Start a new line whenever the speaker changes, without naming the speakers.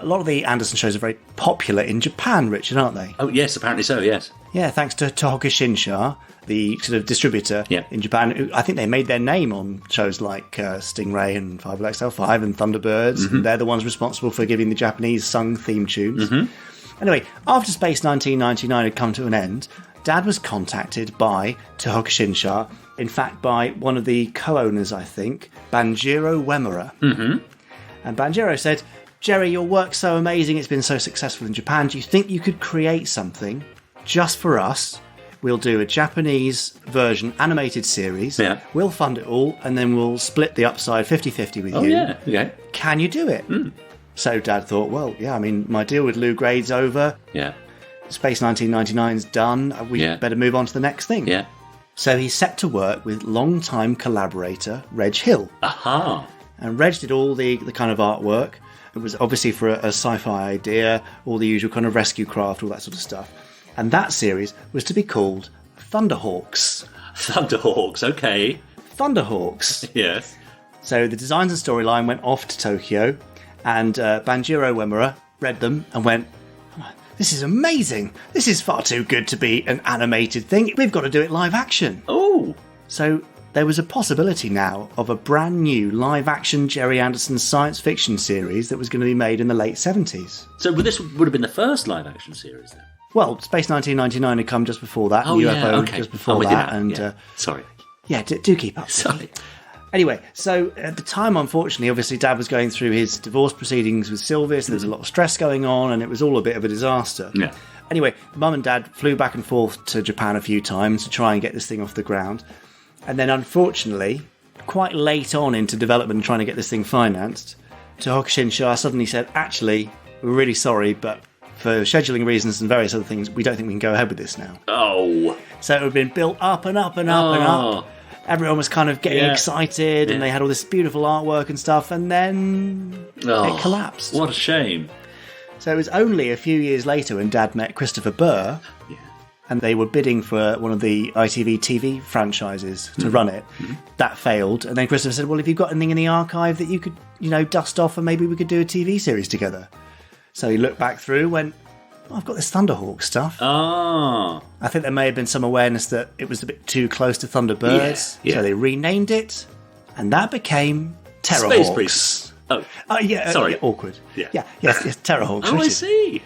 lot of the Anderson shows are very popular in Japan, Richard, aren't they?
Oh, yes, apparently so, yes.
Yeah, thanks to Tohokushinsha, the sort of distributor in Japan. I think they made their name on shows like Stingray and 5XL5 and Thunderbirds. And they're the ones responsible for giving the Japanese sung theme tunes. Anyway, after Space 1999 had come to an end, Dad was contacted by Tohokushinsha, in fact by one of the co-owners, I think, Banjiro Uemura. And Banjiro said, Gerry, your work's so amazing, it's been so successful in Japan, do you think you could create something just for us? We'll do a Japanese version animated series, we'll fund it all, and then we'll split the upside 50-50 with you.
Yeah, okay.
Can you do it? So Dad thought, well, yeah, I mean, my deal with Lou Grade's over.
Yeah.
Space 1999's done. We better move on to the next thing.
Yeah.
So he set to work with long-time collaborator Reg Hill.
Aha.
And Reg did all the kind of artwork. It was obviously for a sci-fi idea, all the usual kind of rescue craft, all that sort of stuff. And that series was to be called Thunderhawks.
Thunderhawks, okay.
Thunderhawks.
Yes.
So the designs and storyline went off to Tokyo, and Banjiro Uemura read them and went, this is amazing. This is far too good to be an animated thing. We've got to do it live action.
Oh.
So there was a possibility now of a brand new live action Gerry Anderson science fiction series that was going to be made in the late 70s.
So this would have been the first live action series then?
Well, Space 1999 had come just before that, and UFO just before that. And
sorry.
Yeah, do keep up.
Sorry.
Anyway, so at the time, unfortunately, obviously Dad was going through his divorce proceedings with Sylvia, so there was a lot of stress going on, and it was all a bit of a disaster.
Yeah.
Anyway, Mum and Dad flew back and forth to Japan a few times to try and get this thing off the ground. And then, unfortunately, quite late on into development and trying to get this thing financed, Tohokushinsha suddenly said, actually, we're really sorry, but for scheduling reasons and various other things, we don't think we can go ahead with this now.
Oh.
So it had been built up and up and up and up. Everyone was kind of getting excited, and they had all this beautiful artwork and stuff, and then it collapsed.
What a shame.
So it was only a few years later when Dad met Christopher Burr, and they were bidding for one of the ITV TV franchises to run it. That failed, and then Christopher said, well, if you've got anything in the archive that you could, dust off, and maybe we could do a TV series together. So he looked back through, went, I've got this Thunderhawk stuff.
Ah.
I think there may have been some awareness that it was a bit too close to Thunderbirds. So they renamed it, and that became Terrahawks.
Space Priests. Oh.
Yeah,
sorry.
Awkward. Yes, Terrahawks.
Oh, I see.